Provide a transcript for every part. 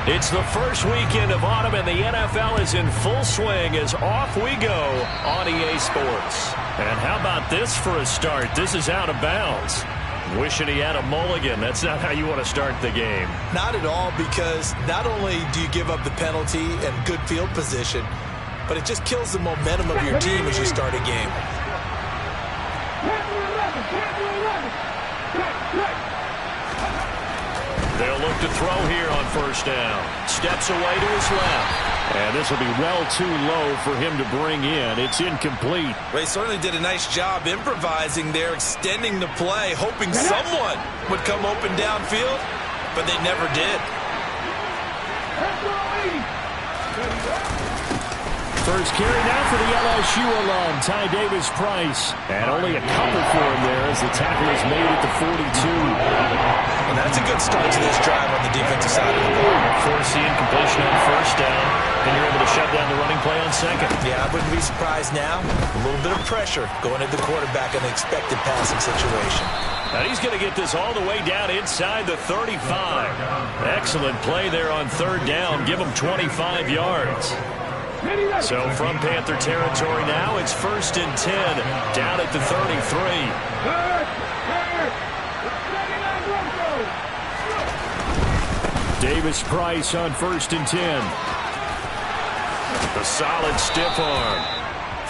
It's the first weekend of autumn, and the NFL is in full swing as off we go on EA Sports. And how about this for a start? This is out of bounds. Wishing he had a mulligan. That's not how you want to start the game. Not at all, because not only do you give up the penalty and good field position, but it just kills the momentum of your team as you start a game. They'll look to throw here on first down. Steps away to his left. And this will be well too low for him to bring in. It's incomplete. Well, he certainly did a nice job improvising there, extending the play, hoping someone would come open downfield, but they never did. First carry now for the LSU alum, Ty Davis-Price. And only a couple for him there as the tackle is made at the 42. And that's a good start to this drive on the defensive side of the ball. Force the incompletion on first down, and you're able to shut down the running play on second. Yeah, I wouldn't be surprised now. A little bit of pressure going at the quarterback in an expected passing situation. And he's going to get this all the way down inside the 35. Excellent play there on third down. Give him 25 yards. So from Panther territory now, it's 1st and 10, down at the 33. Davis-Price on 1st and 10. A solid stiff arm.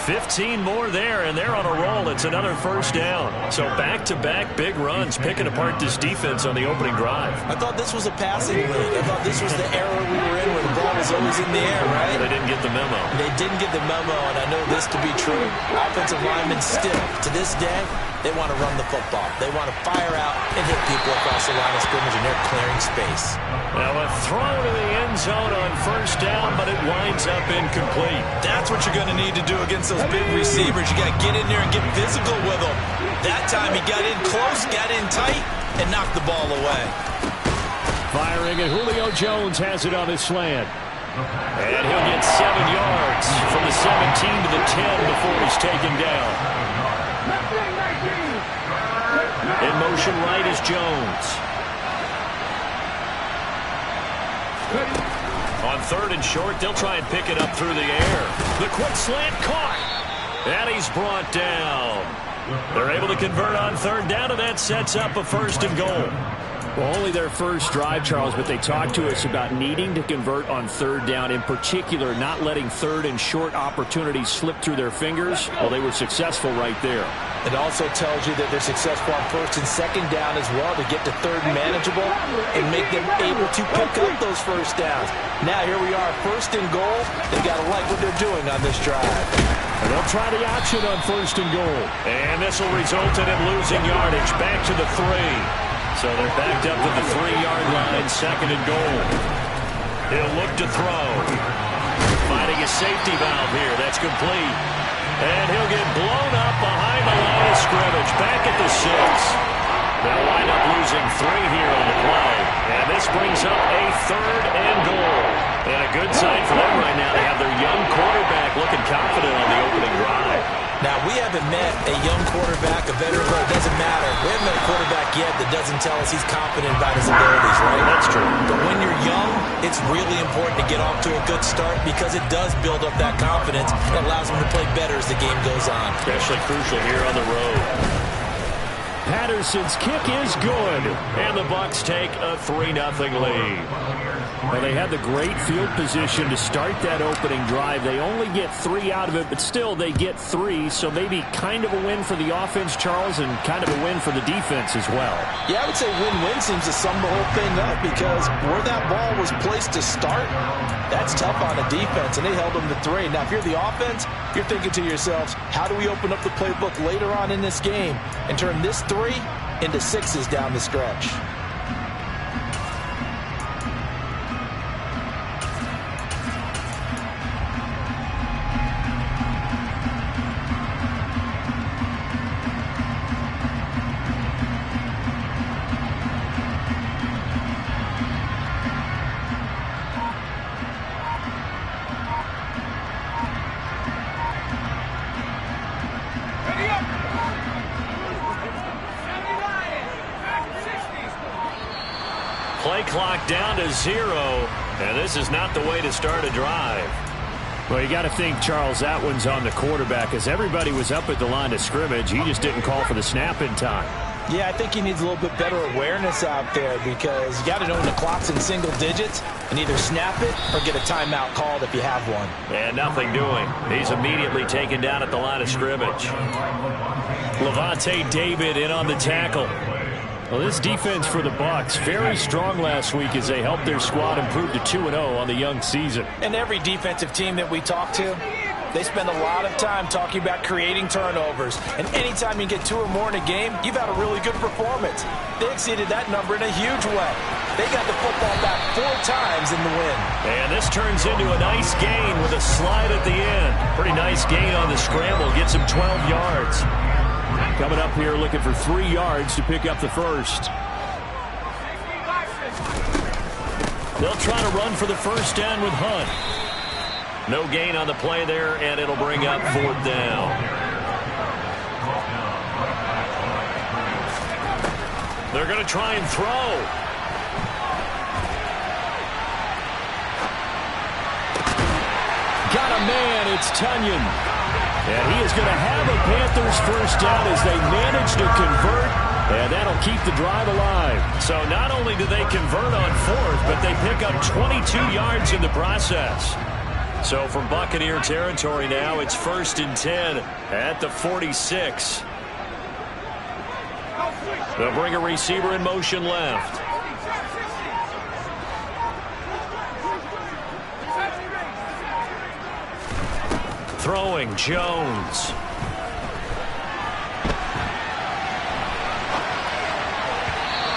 15 more there, and they're on a roll. It's another first down. So back-to-back big runs, picking apart this defense on the opening drive. I thought this was a passing league. I thought this was the era we were in where the ball was always in the air, right? They didn't get the memo. They didn't get the memo, and I know this to be true. Offensive linemen still, to this day, they want to run the football. They want to fire out and hit people across the line of scrimmage, and they're clearing space. Now a throw to the end zone on first down, but it winds up incomplete. That's what you're going to need to do against those big receivers. You got to get in there and get physical with them. That time he got in close, got in tight, and knocked the ball away. Firing, and Julio Jones has it on his slant. And he'll get 7 yards from the 17 to the 10 before he's taken down. In motion right is Jones. On 3rd and short, they'll try and pick it up through the air. The quick slant caught. And he's brought down. They're able to convert on 3rd down, and that sets up a 1st and goal. Well, only their first drive, Charles, but they talked to us about needing to convert on 3rd down, in particular not letting 3rd and short opportunities slip through their fingers. Well, they were successful right there. It also tells you that they're successful on 1st and 2nd down as well to get to 3rd and manageable and make them able to pick up those first downs. Now here we are, 1st and goal. They got to like what they're doing on this drive. And they'll try the option on 1st and goal. And this will result in him losing yardage back to the 3. So they're backed up to the 3-yard line, 2nd and goal. He'll look to throw. Finding a safety valve here. That's complete. And he'll get blown up behind the line of scrimmage. Back at the 6. They'll wind up losing 3 here on the play. And this brings up a 3rd and goal. And a good sign for them right now to have their young quarterback looking confident on the opening drive. Now, we haven't met a young quarterback, a veteran, but it doesn't matter. We haven't met a quarterback yet that doesn't tell us he's confident about his abilities, right? That's true. But when you're young, it's really important to get off to a good start because it does build up that confidence that allows him to play better as the game goes on. Especially crucial here on the road. Patterson's kick is good, and the Bucs take a 3-0 lead. Well, they had the great field position to start that opening drive. They only get 3 out of it, but still they get 3, so maybe kind of a win for the offense, Charles, and kind of a win for the defense as well. Yeah, I would say win-win seems to sum the whole thing up because where that ball was placed to start, that's tough on a defense, and they held them to 3. Now, if you're the offense, you're thinking to yourselves, how do we open up the playbook later on in this game and turn this 3 into 6s down the stretch? Play clock down to 0. And this is not the way to start a drive. Well, you got to think, Charles, that one's on the quarterback, as everybody was up at the line of scrimmage. He just didn't call for the snap in time. Yeah, I think he needs a little bit better awareness out there, because you got to know when the clock's in single digits and either snap it or get a timeout called if you have one. And nothing doing. He's immediately taken down at the line of scrimmage. Lavonte David in on the tackle. Well, this defense for the Bucs, very strong last week as they helped their squad improve to 2-0 on the young season. And every defensive team that we talk to, they spend a lot of time talking about creating turnovers. And anytime you get 2 or more in a game, you've had a really good performance. They exceeded that number in a huge way. They got the football back 4 times in the win. And this turns into a nice gain with a slide at the end. Pretty nice gain on the scramble. Gets him 12 yards. Coming up here looking for 3 yards to pick up the first. They'll try to run for the first down with Hunt. No gain on the play there, and it'll bring up 4th down. They're going to try and throw. Got a man, it's Tunyon. And he is going to have a Panthers first down as they manage to convert, and that'll keep the drive alive. So not only do they convert on 4th, but they pick up 22 yards in the process. So from Buccaneer territory now, it's 1st and 10 at the 46. They'll bring a receiver in motion left. Throwing, Jones.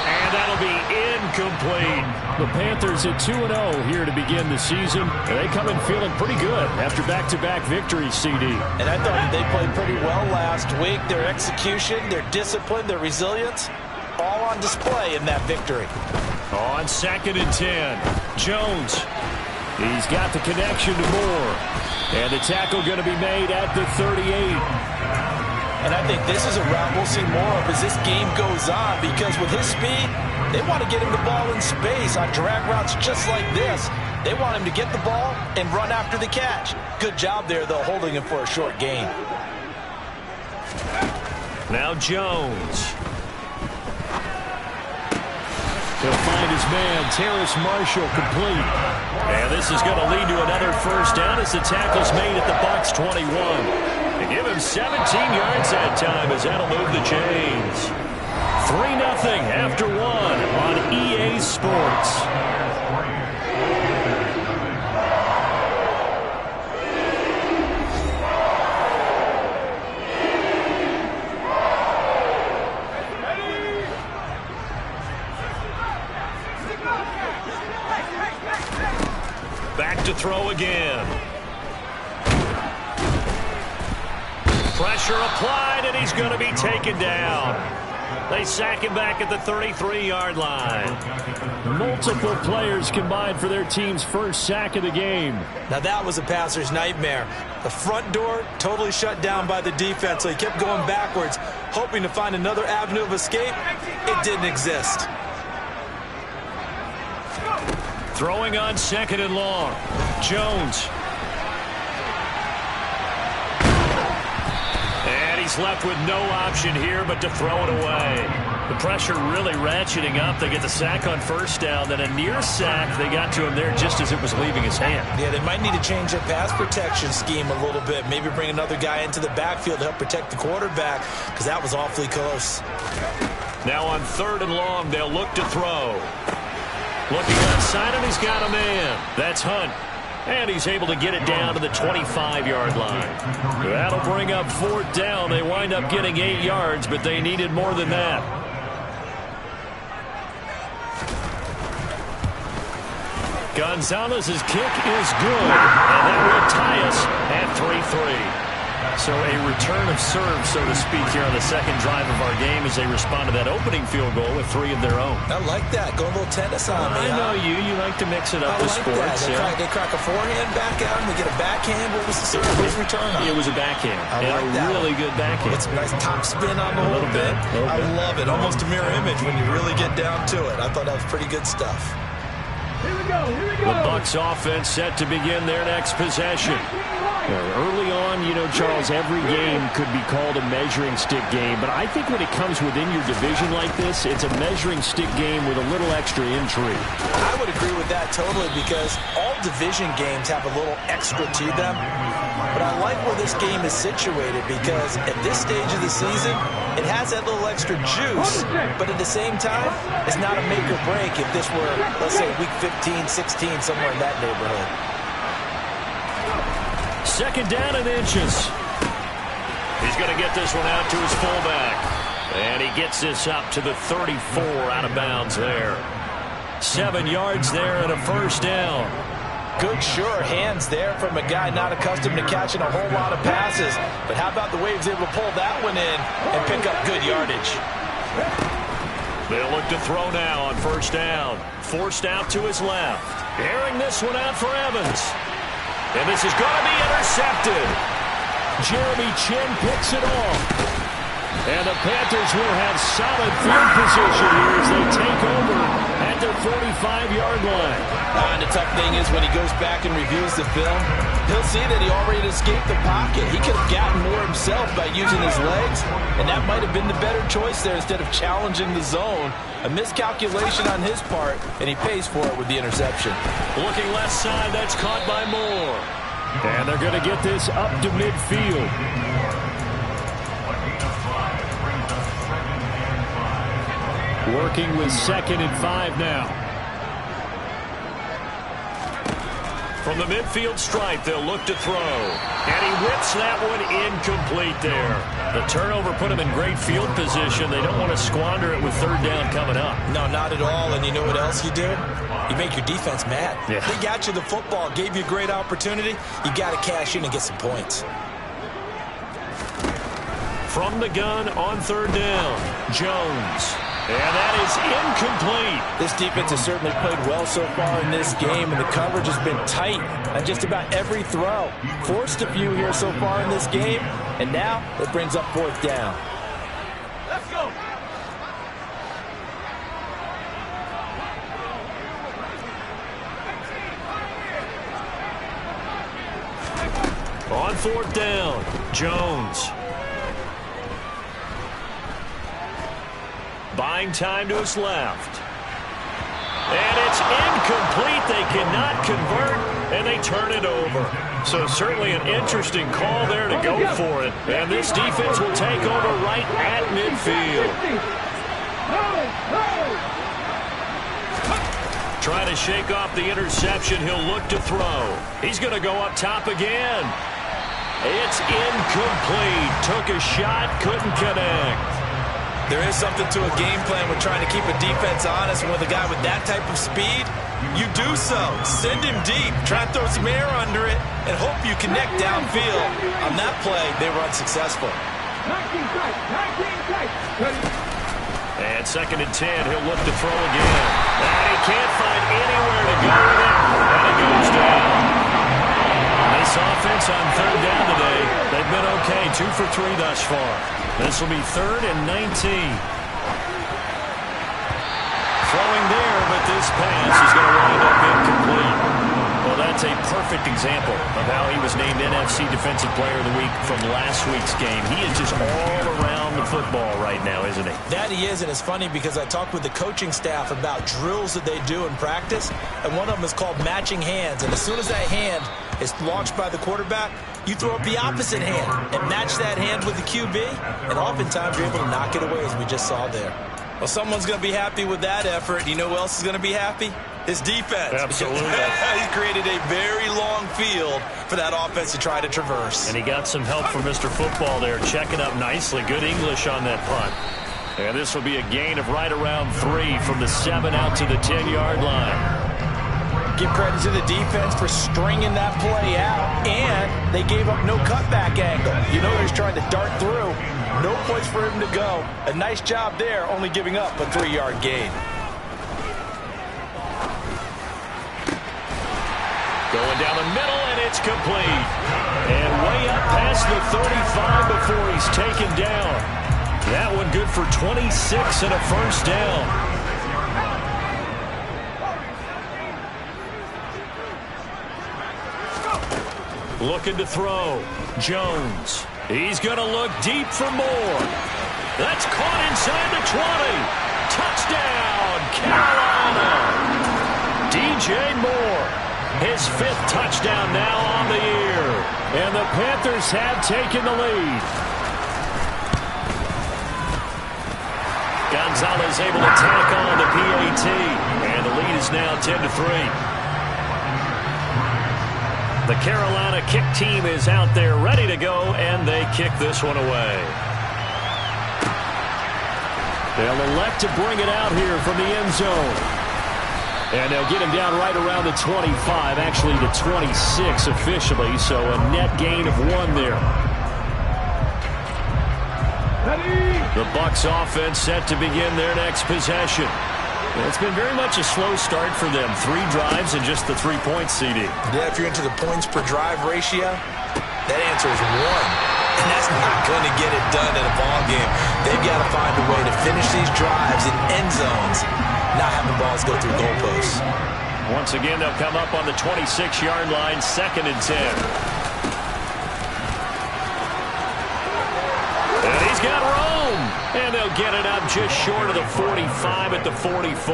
And that'll be incomplete. The Panthers at 2-0 here to begin the season. They come in feeling pretty good after back-to-back victories, CD. And I thought that they played pretty well last week. Their execution, their discipline, their resilience, all on display in that victory. On 2nd and 10, Jones. He's got the connection to Moore. And the tackle going to be made at the 38. And I think this is a route we'll see more of as this game goes on, because with his speed, they want to get him the ball in space on drag routes just like this. They want him to get the ball and run after the catch. Good job there, though, holding him for a short gain. Now Jones. He'll find his man, Terrace Marshall, complete. And this is going to lead to another first down as the tackle's made at the Bucs 21. They give him 17 yards that time as that'll move the chains. 3-0 after 1 on EA Sports. Back to throw again. Pressure applied, and he's going to be taken down. They sack him back at the 33-yard line. Multiple players combined for their team's first sack of the game. Now that was a passer's nightmare. The front door totally shut down by the defense, so he kept going backwards, hoping to find another avenue of escape. It didn't exist. Throwing on 2nd and long. Jones. And he's left with no option here but to throw it away. The pressure really ratcheting up. They get the sack on first down. Then a near sack. They got to him there just as it was leaving his hand. Yeah, they might need to change their pass protection scheme a little bit. Maybe bring another guy into the backfield to help protect the quarterback, because that was awfully close. Now on 3rd and long, they'll look to throw. Looking outside, and he's got a man. That's Hunt. And he's able to get it down to the 25-yard line. That'll bring up 4th down. They wind up getting 8 yards, but they needed more than that. Gonzalez's kick is good, and that will tie us at 3-3. So a return of serve, so to speak, here on the second drive of our game as they respond to that opening field goal with 3 of their own. I like that. Go a little tennis on me. I know you. You like to mix it up with sports. They crack a forehand back out, and they get a backhand. What was the serve? What was the return on? It was a backhand. I like that. Really good backhand. It's a nice top spin on the whole bit. I love it. Almost a mirror image when you really get down to it. I thought that was pretty good stuff. The Bucs offense set to begin their next possession. Early on, you know, Charles, every game could be called a measuring stick game. But I think when it comes within your division like this, it's a measuring stick game with a little extra intrigue. I would agree with that totally because all division games have a little extra to them. But I like where this game is situated because at this stage of the season, it has that little extra juice. But at the same time, it's not a make or break if this were, let's say, week 15, 16, somewhere in that neighborhood. Second down and inches. He's going to get this one out to his fullback. And he gets this up to the 34 out of bounds there. 7 yards there and a first down. Good, sure hands there from a guy not accustomed to catching a whole lot of passes. But how about the way he was able to pull that one in and pick up good yardage? They'll look to throw now on first down. Forced out to his left. Airing this one out for Evans. And this is going to be intercepted. Jeremy Chinn picks it off. And the Panthers will have solid field position here as they take over at their 45-yard line. And the tough thing is when he goes back and reviews the film, he'll see that he already escaped the pocket. He could have gotten more himself by using his legs, and that might have been the better choice there instead of challenging the zone. A miscalculation on his part, and he pays for it with the interception. Looking left side, that's caught by Moore. And they're going to get this up to midfield. Working with 2nd and 5 now. From the midfield stripe, they'll look to throw. And he whips that one incomplete there. The turnover put him in great field position. They don't want to squander it with third down coming up. No, not at all. And you know what else you do? You make your defense mad. Yeah. They got you the football, gave you a great opportunity. You got to cash in and get some points. From the gun on third down, Jones. And that is incomplete. This defense has certainly played well so far in this game, and the coverage has been tight on just about every throw. Forced a few here so far in this game, and now it brings up fourth down. Let's go. On fourth down, Jones. Buying time to his left. And it's incomplete. They cannot convert, and they turn it over. So certainly an interesting call there to go for it. And this defense will take over right at midfield. Trying to shake off the interception. He'll look to throw. He's going to go up top again. It's incomplete. Took a shot, couldn't connect. There is something to a game plan with trying to keep a defense honest, and with a guy with that type of speed, you do so. Send him deep, try and throw some air under it, and hope you connect downfield. On that play, they were unsuccessful. 19 strikes. And 2nd and 10, he'll look to throw again. And he can't find anywhere to go with it, and it goes down. This offense on third down today, they've been okay, 2 for 3 thus far. This will be 3rd and 19. Throwing there, but this pass is going to wind up incomplete. Well, that's a perfect example of how he was named NFC Defensive Player of the Week from last week's game. He is just all around the football right now, isn't he? That he is, and it's funny because I talked with the coaching staff about drills that they do in practice, and one of them is called matching hands. And as soon as that hand is launched by the quarterback, you throw up the opposite hand and match that hand with the QB, and oftentimes you're able to knock it away, as we just saw there. Well, someone's going to be happy with that effort. You know who else is going to be happy? His defense. Absolutely. He's created a very long field for that offense to try to traverse. And he got some help from Mr. Football there, checking up nicely. Good English on that punt. And this will be a gain of right around 3 from the 7 out to the 10-yard line. Give credit to the defense for stringing that play out, and they gave up no cutback angle. You know he's trying to dart through. No place for him to go. A nice job there, only giving up a 3-yard gain. Going down the middle, and it's complete. And way up past the 35 before he's taken down. That one good for 26 and a first down. Looking to throw. Jones. He's going to look deep for more. That's caught inside the 20. Touchdown, Carolina. DJ Moore, his 5th touchdown now on the year. And the Panthers have taken the lead. Gonzalez able to tack on the PAT. And the lead is now 10-3. The Carolina kick team is out there ready to go, and they kick this one away. They'll elect to bring it out here from the end zone. And they'll get him down right around the 25, actually the 26 officially, so a net gain of 1 there. The Bucs offense set to begin their next possession. It's been very much a slow start for them. 3 drives and just the 3 points, CD. Yeah, if you're into the points per drive ratio, that answer is 1. And that's not going to get it done in a ball game. They've got to find a way to finish these drives in end zones, not having balls go through goalposts. Once again, they'll come up on the 26-yard line, 2nd and 10. And he's got room. And they'll get it up just short of the 45 at the 44.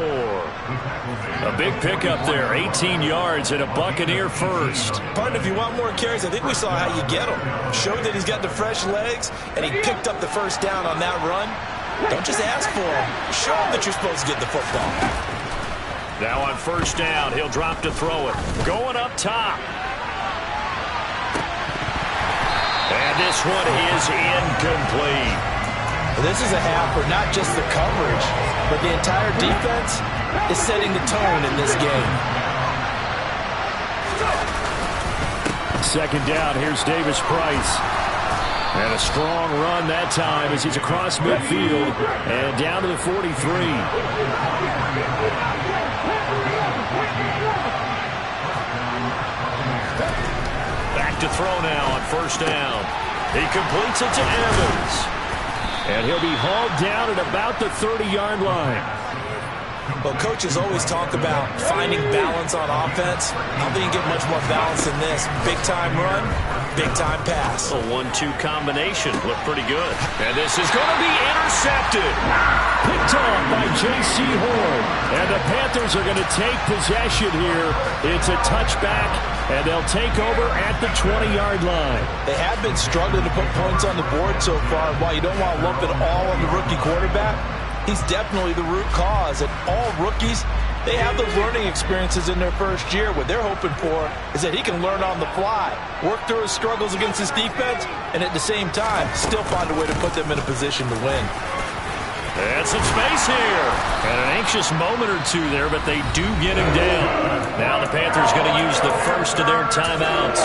A big pickup there, 18 yards and a Buccaneer first. Partner, if you want more carries, I think we saw how you get them. Showed that he's got the fresh legs, and he picked up the first down on that run. Don't just ask for him. Show him that you're supposed to get the football. Now on 1st down, he'll drop to throw it. Going up top. And this one is incomplete. This is a half where not just the coverage, but the entire defense is setting the tone in this game. 2nd down, here's Davis Price. And a strong run that time as he's across midfield and down to the 43. Back to throw now on 1st down. He completes it to Evans. And he'll be hauled down at about the 30-yard line. Well, coaches always talk about finding balance on offense. I don't think you get much more balance than this. Big-time run, big-time pass. A 1-2 combination looked pretty good. And this is going to be intercepted. Picked off by J.C. Horn. And the Panthers are going to take possession here. It's a touchback, and they'll take over at the 20-yard line. They have been struggling to put points on the board so far. While you don't want to lump it all on the rookie quarterback, he's definitely the root cause. And all rookies, they have those learning experiences in their first year. What they're hoping for is that he can learn on the fly, work through his struggles against his defense, and at the same time, still find a way to put them in a position to win. And some space here. And an anxious moment or two there, but they do get him down. Now the Panthers going to use the first of their timeouts,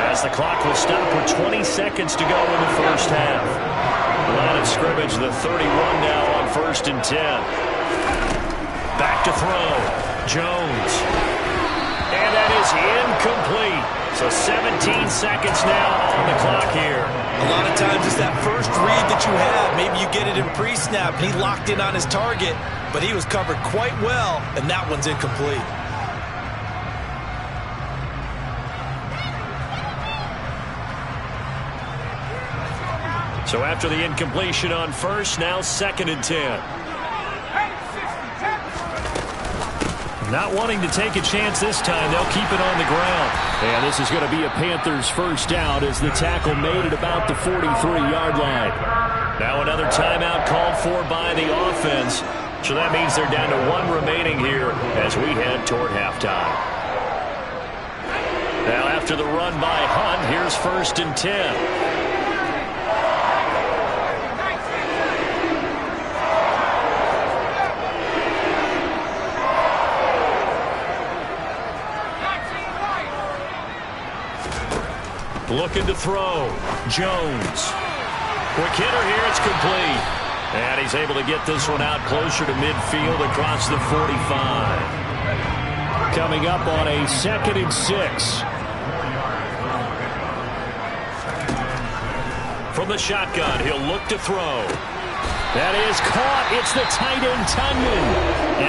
as the clock will stop with 20 seconds to go in the first half. Line of scrimmage, the 31 now on 1st and 10. Back to throw. Jones. And that is incomplete. So 17 seconds now on the clock here. A lot of times it's that first read that you have. Maybe you get it in pre-snap. He locked in on his target, but he was covered quite well, and that one's incomplete. So after the incompletion on 1st, now 2nd and 10. Not wanting to take a chance this time, they'll keep it on the ground. And this is going to be a Panthers first down as the tackle made it about the 43-yard line. Now another timeout called for by the offense. So that means they're down to 1 remaining here as we head toward halftime. Now after the run by Hunt, here's 1st and 10. Looking to throw. Jones. Quick hitter here. It's complete. And he's able to get this one out closer to midfield across the 45. Coming up on a 2nd and 6. From the shotgun, he'll look to throw. That is caught. It's the tight end, Tunyon.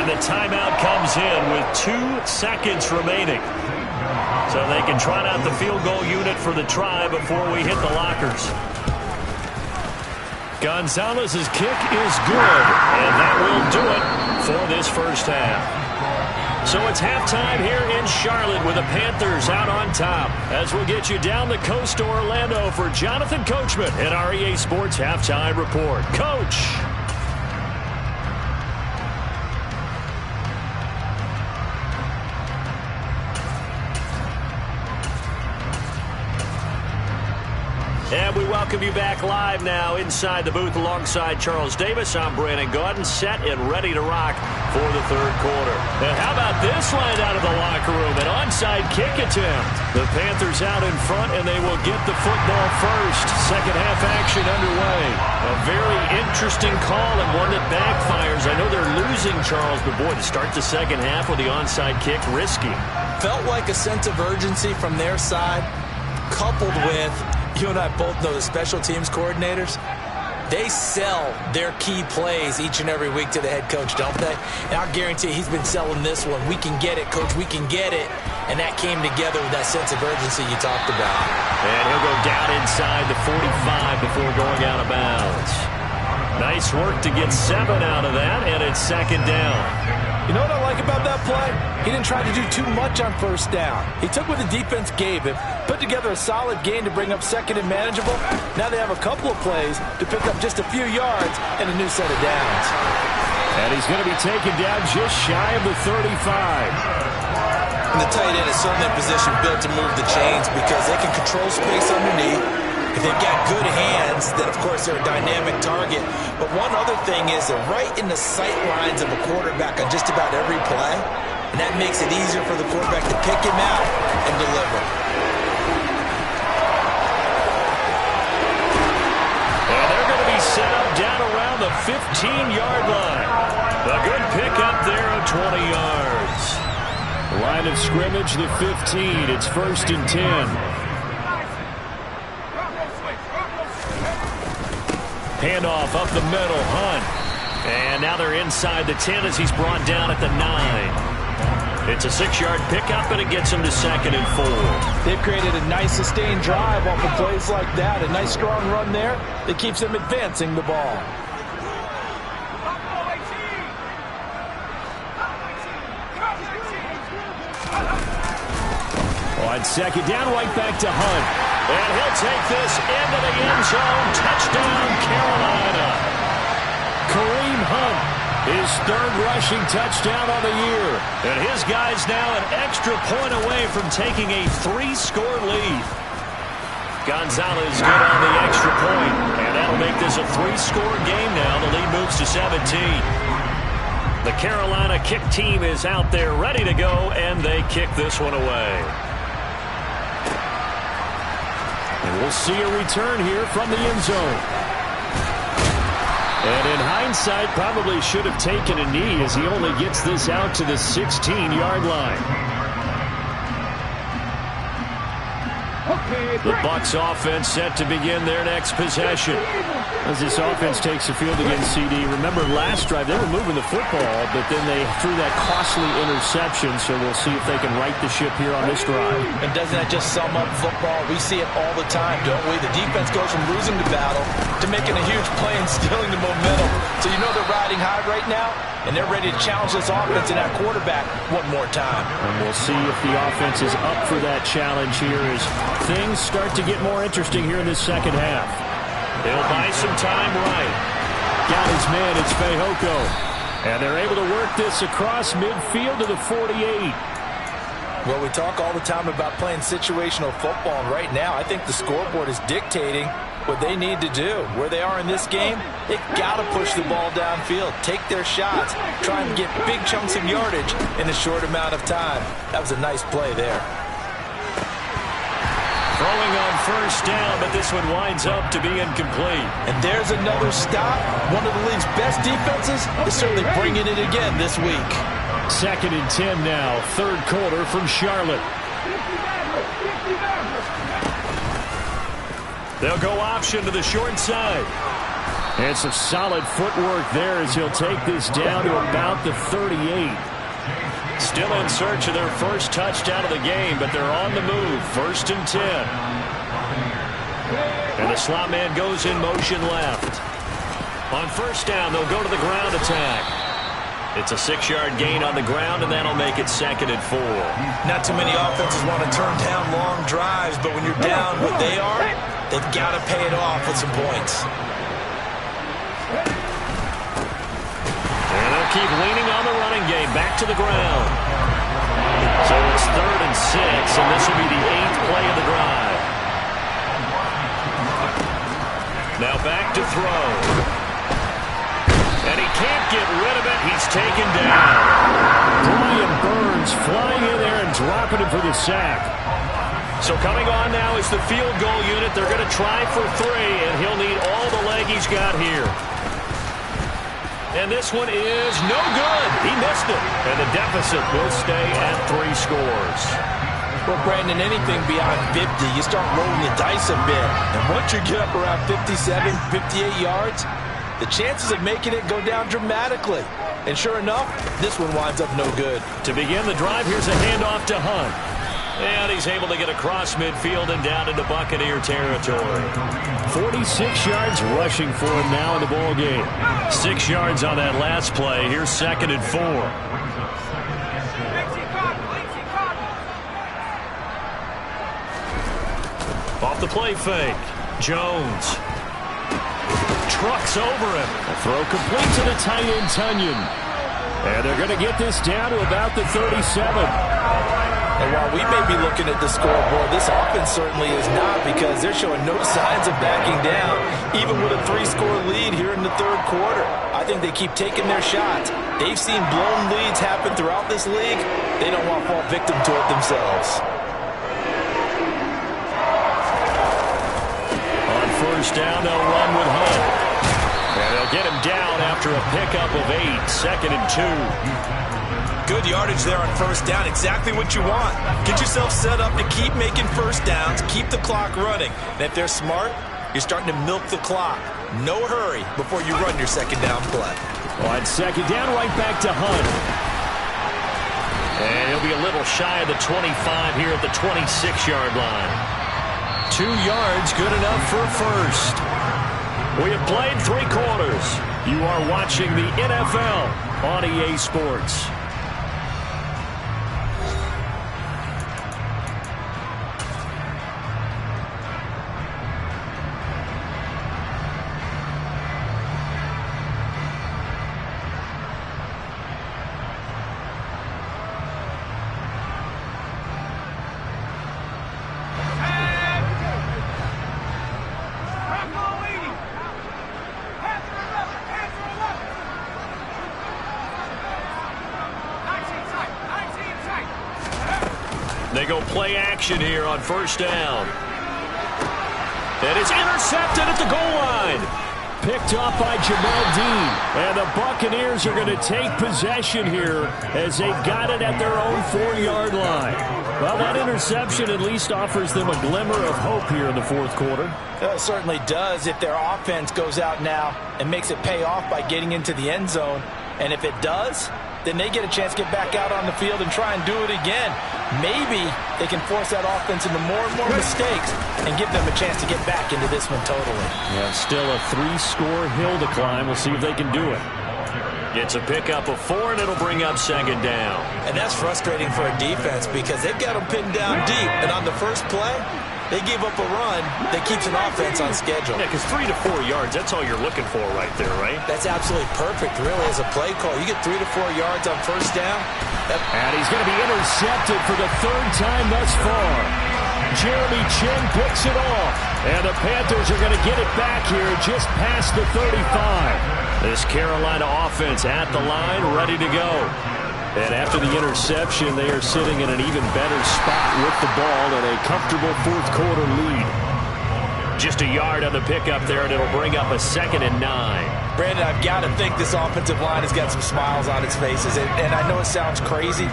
And the timeout comes in with 2 seconds remaining. So they can trot out the field goal unit for the try before we hit the lockers. Gonzalez's kick is good, and that will do it for this first half. So it's halftime here in Charlotte with the Panthers out on top. As we'll get you down the coast to Orlando for Jonathan Coachman at our EA Sports Halftime Report. Coach. And we welcome you back live now inside the booth alongside Charles Davis. I'm Brandon Gaudin, set and ready to rock for the third quarter. And how about this line out of the locker room? An onside kick attempt. The Panthers out in front, and they will get the football first. Second half action underway. A very interesting call and one that backfires. I know they're losing, Charles, but boy, to start the second half with the onside kick, risky. Felt like a sense of urgency from their side, coupled with, you and I both know the special teams coordinators, they sell their key plays each and every week to the head coach, don't they? And I guarantee he's been selling this one. We can get it, coach. We can get it. And that came together with that sense of urgency you talked about. And he'll go down inside the 45 before going out of bounds. Nice work to get 7 out of that, and it's second down. You know what I like about that play? He didn't try to do too much on first down. He took what the defense gave him, put together a solid gain to bring up second and manageable. Now they have a couple of plays to pick up just a few yards and a new set of downs. And he's going to be taken down just shy of the 35. And the tight end is certainly in position built to move the chains because they can control space underneath. If they've got good hands, then, of course, they're a dynamic target. But one other thing is they're right in the sight lines of a quarterback on just about every play, and that makes it easier for the quarterback to pick him out and deliver. And they're going to be set up down around the 15-yard line. A good pickup there of 20 yards. Line of scrimmage, the 15. It's 1st and 10. Handoff up the middle, Hunt. And now they're inside the 10 as he's brought down at the 9. It's a 6-yard pickup, and it gets him to 2nd and 4. They've created a nice sustained drive off of plays like that. A nice strong run there that keeps them advancing the ball. On second down, right back to Hunt. And he'll take this into the end zone. Touchdown, Carolina. Kareem Hunt, his 3rd rushing touchdown on the year. And his guy's now an extra point away from taking a 3-score lead. Gonzalez good on the extra point. And that'll make this a 3-score game now. The lead moves to 17. The Carolina kick team is out there ready to go, and they kick this one away. And we'll see a return here from the end zone. And in hindsight, probably should have taken a knee as he only gets this out to the 16-yard line. The Bucs offense set to begin their next possession. As this offense takes the field against CD, remember last drive they were moving the football, but then they threw that costly interception, so we'll see if they can right the ship here on this drive. And doesn't that just sum up football? We see it all the time, don't we? The defense goes from losing the battle to making a huge play and stealing the momentum. So you know they're riding high right now, and they're ready to challenge this offense and that quarterback one more time. And we'll see if the offense is up for that challenge here as things start to get more interesting here in this second half. They'll buy some time right. Got his man, it's Fehoko. And they're able to work this across midfield to the 48. Well, we talk all the time about playing situational football, and right now I think the scoreboard is dictating what they need to do. Where they are in this game, they've got to push the ball downfield, take their shots, try and get big chunks of yardage in a short amount of time. That was a nice play there. Throwing on first down, but this one winds up to be incomplete. And there's another stop. One of the league's best defenses is certainly bringing it again this week. 2nd and 10 now, 3rd quarter from Charlotte. They'll go option to the short side. And some solid footwork there as he'll take this down to about the 38. Still in search of their first touchdown of the game, but they're on the move. 1st and 10. And the slot man goes in motion left. On 1st down, they'll go to the ground attack. It's a 6-yard gain on the ground, and that'll make it 2nd and 4. Not too many offenses want to turn down long drives, but when you're down what they are, they've got to pay it off with some points. And they'll keep leaning on the running game. Back to the ground. So it's 3rd and 6, and this will be the 8th play of the drive. Now back to throw. And he can't get rid of it. He's taken down. Brian Burns flying in there and dropping it for the sack. So coming on now is the field goal unit. They're going to try for 3, and he'll need all the leg he's got here. And this one is no good. He missed it. And the deficit will stay at 3 scores. Well, Brandon, anything beyond 50, you start rolling the dice a bit. And once you get up around 57, 58 yards, the chances of making it go down dramatically. And sure enough, this one winds up no good. To begin the drive, here's a handoff to Hunt. And he's able to get across midfield and down into Buccaneer territory. 46 yards rushing for him now in the ball game. 6 yards on that last play. Here's 2nd and 4. Off the play fake. Jones. Trucks over him. A throw complete to the tight end, Tunyon. And they're going to get this down to about the 37. And while we may be looking at the scoreboard, this offense certainly is not, because they're showing no signs of backing down, even with a 3-score lead here in the 3rd quarter. I think they keep taking their shots. They've seen blown leads happen throughout this league. They don't want to fall victim to it themselves. On 1st down, they'll run with Hunt. And they'll get him down after a pickup of 8. 2nd and 2. Good yardage there on 1st down. Exactly what you want. Get yourself set up to keep making 1st downs, keep the clock running. And if they're smart, you're starting to milk the clock. No hurry before you run your 2nd down play. On 2nd down, right back to Hunt. And he'll be a little shy of the 25 here at the 26-yard line. 2 yards, good enough for 1st. We have played 3 quarters. You are watching the NFL on EA Sports. They go play action here on 1st down. And it's intercepted at the goal line. Picked off by Jamel Dean. And the Buccaneers are going to take possession here as they've got it at their own 4-yard line. Well, that interception at least offers them a glimmer of hope here in the 4th quarter. It certainly does if their offense goes out now and makes it pay off by getting into the end zone. And if it does, then they get a chance to get back out on the field and try and do it again. Maybe they can force that offense into more and more mistakes and give them a chance to get back into this one totally. Yeah, still a 3-score hill to climb. We'll see if they can do it. Gets a pickup of 4, and it'll bring up 2nd down. And that's frustrating for a defense because they've got them pinned down deep. And on the first play, they give up a run that keeps an offense on schedule. Yeah, because 3 to 4 yards, that's all you're looking for right there, right? That's absolutely perfect, really, as a play call. You get 3 to 4 yards on 1st down. And he's going to be intercepted for the 3rd time thus far. Jeremy Chinn picks it off. And the Panthers are going to get it back here just past the 35. This Carolina offense at the line, ready to go. And after the interception, they are sitting in an even better spot with the ball and a comfortable 4th quarter lead. Just a yard on the pickup there, and it'll bring up a 2nd and 9. Brandon, I've got to think this offensive line has got some smiles on its faces. And I know it sounds crazy,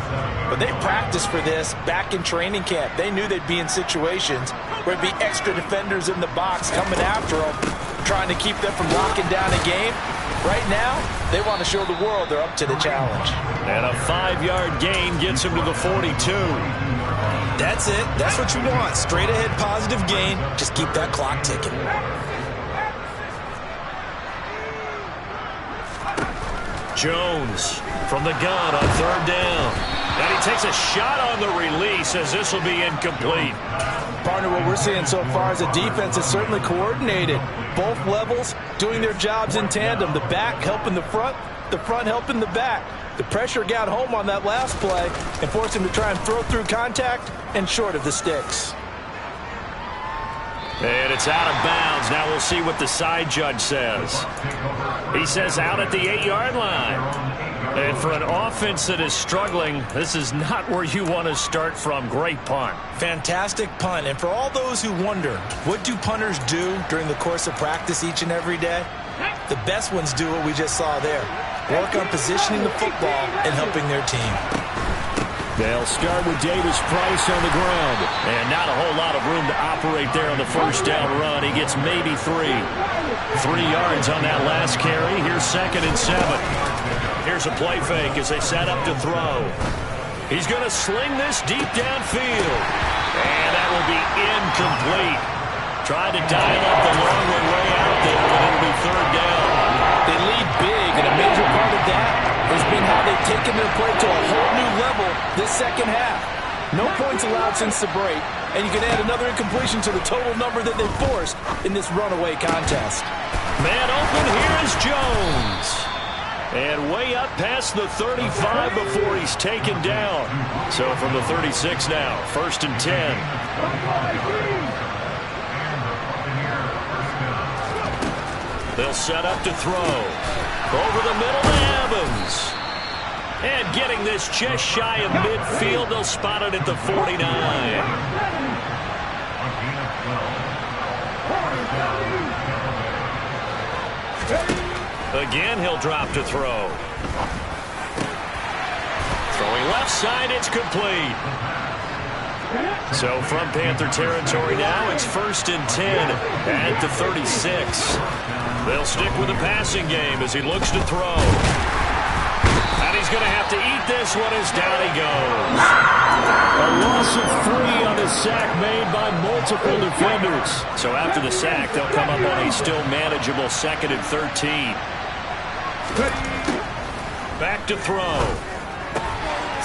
but they practiced for this back in training camp. They knew they'd be in situations where there'd be extra defenders in the box coming after them, trying to keep them from locking down a game. Right now, they want to show the world they're up to the challenge. And a 5-yard gain gets him to the 42. That's it. That's what you want. Straight ahead positive gain. Just keep that clock ticking. Jones from the gun on 3rd down. And he takes a shot on the release as this will be incomplete. Partner, what we're seeing so far is the defense is certainly coordinated. Both levels doing their jobs in tandem. The back helping the front helping the back. The pressure got home on that last play and forced him to try and throw through contact and short of the sticks. And it's out of bounds. Now we'll see what the side judge says. He says out at the 8-yard line. And for an offense that is struggling, this is not where you want to start from. Great punt. Fantastic punt. And for all those who wonder, what do punters do during the course of practice each and every day? The best ones do what we just saw there. Work on positioning the football and helping their team. They'll start with Davis Price on the ground. And not a whole lot of room to operate there on the 1st down run. He gets maybe 3. 3 yards on that last carry. Here's 2nd and 7. Here's a play fake as they set up to throw. He's going to sling this deep downfield. And that will be incomplete. Trying to dial up the long way out there, but it'll be 3rd down. They lead big, and a major part of that has been how they've taken their play to a whole new level this second half. No points allowed since the break, and you can add another incompletion to the total number that they forced in this runaway contest. Man open, here is Jones. And way up past the 35 before he's taken down. So from the 36 now, 1st and 10. They'll set up to throw. Over the middle to Evans. And getting this just shy of midfield, they'll spot it at the 49. Again, he'll drop to throw. Throwing left side, it's complete. So from Panther territory now, it's 1st and 10 at the 36. They'll stick with the passing game as he looks to throw. And he's going to have to eat this one as down he goes. A loss of 3 on a sack made by multiple defenders. So after the sack, they'll come up on a still manageable 2nd and 13. Back to throw.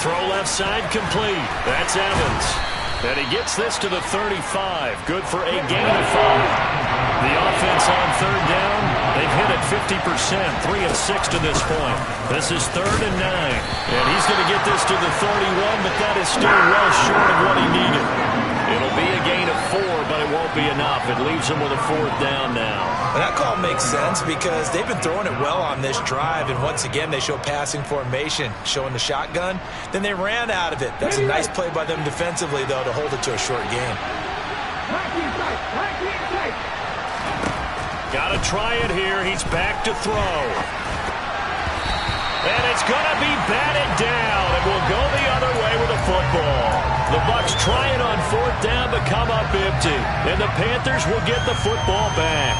Throw left side complete. That's Evans. And he gets this to the 35. Good for a gain of 5. The offense on 3rd down, they've hit it 50%, 3 of 6 to this point. This is 3rd and 9. And he's going to get this to the 31, but that is still well short of what he needed. It'll be a gain of 4, but it won't be enough. It leaves him with a 4th down now. And that call makes sense because they've been throwing it well on this drive, and once again they show passing formation, showing the shotgun. Then they ran out of it. That's a nice play by them defensively, though, to hold it to a short gain. Got to try it here. He's back to throw. And it's going to be batted down. It will go the other way with the football. The Bucs try it on 4th down, but come up empty. And the Panthers will get the football back.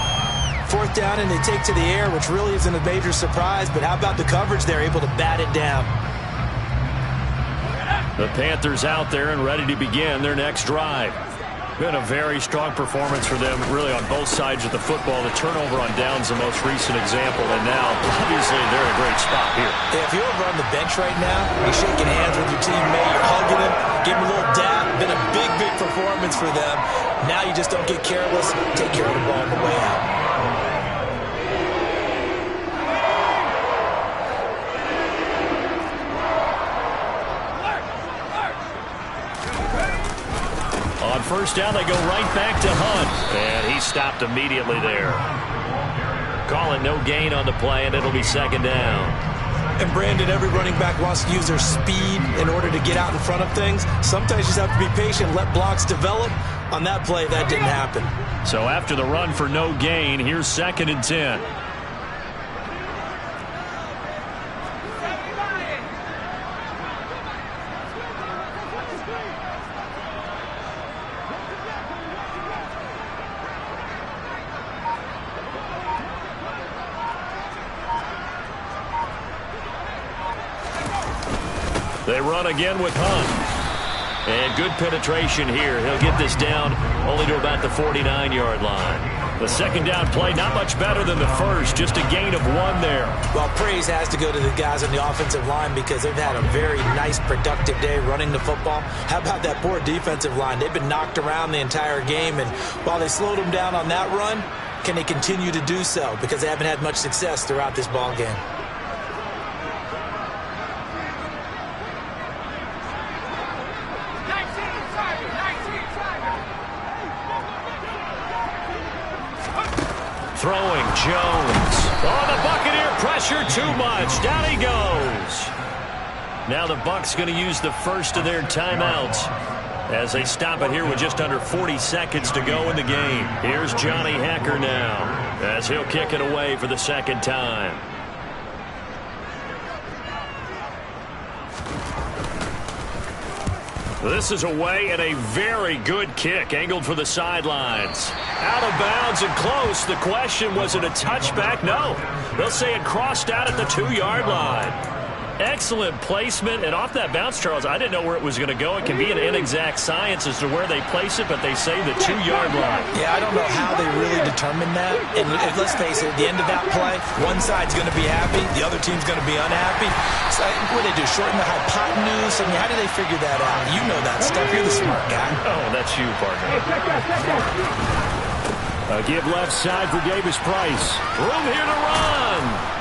4th down, and they take to the air, which really isn't a major surprise. But how about the coverage there, able to bat it down? The Panthers out there and ready to begin their next drive. Been a very strong performance for them, really, on both sides of the football. The turnover on downs the most recent example, and now, obviously, they're in a great spot here. Yeah, if you're over on the bench right now, you're shaking hands with your teammate, you're hugging him, give him a little dap. Been a big, big performance for them. Now you just don't get careless. Take care of the ball on the way out. On 1st down, they go right back to Hunt. And he stopped immediately there. Calling no gain on the play, and it'll be 2nd down. And Brandon, every running back wants to use their speed in order to get out in front of things. Sometimes you just have to be patient, let blocks develop. On that play, that didn't happen. So after the run for no gain, here's 2nd and 10. They run again with Hunt. And good penetration here. He'll get this down only to about the 49-yard line. The second down play, not much better than the first, just a gain of 1 there. Well, praise has to go to the guys on the offensive line because they've had a very nice, productive day running the football. How about that poor defensive line? They've been knocked around the entire game, and while they slowed them down on that run, can they continue to do so? Because they haven't had much success throughout this ball game. Throwing Jones. Oh, the Buccaneer pressure too much. Down he goes. Now the Bucs going to use the first of their timeouts as they stop it here with just under 40 seconds to go in the game. Here's Johnny Hekker now as he'll kick it away for the second time. This is away and a very good kick angled for the sidelines. Out of bounds and close. The question, was it a touchback? No. They'll say it crossed out at the 2-yard line. Excellent placement, and off that bounce, Charles, I didn't know where it was going to go. It can be an inexact science as to where they place it, but they say the 2-yard line. Yeah, I don't know how they really determined that. And let's face it, at the end of that play, one side's going to be happy, the other team's going to be unhappy. So what do they do, shorten the hypotenuse? I mean, how do they figure that out? You know that stuff. You're the smart guy. Oh, that's you, partner. A give left side for Davis Price. Room here to run.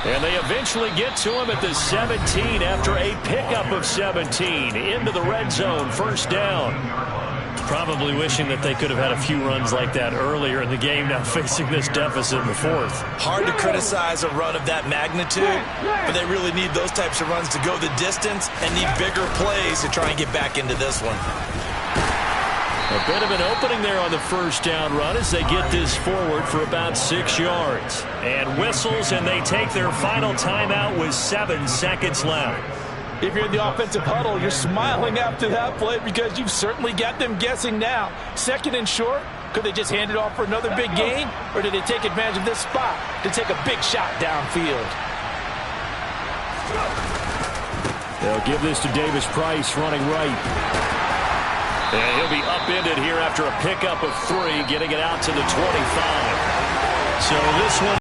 And they eventually get to him at the 17 after a pickup of 17 into the red zone. First down. Probably wishing that they could have had a few runs like that earlier in the game, now facing this deficit in the fourth. Hard to criticize a run of that magnitude, but they really need those types of runs to go the distance and need bigger plays to try and get back into this one. A bit of an opening there on the first down run as they get this forward for about 6 yards. And whistles, and they take their final timeout with 7 seconds left. If you're in the offensive huddle, you're smiling after that play because you've certainly got them guessing now. Second and short, could they just hand it off for another big gain? Or did they take advantage of this spot to take a big shot downfield? They'll give this to Davis Price running right. And he'll be upended here after a pickup of 3, getting it out to the 25. So this one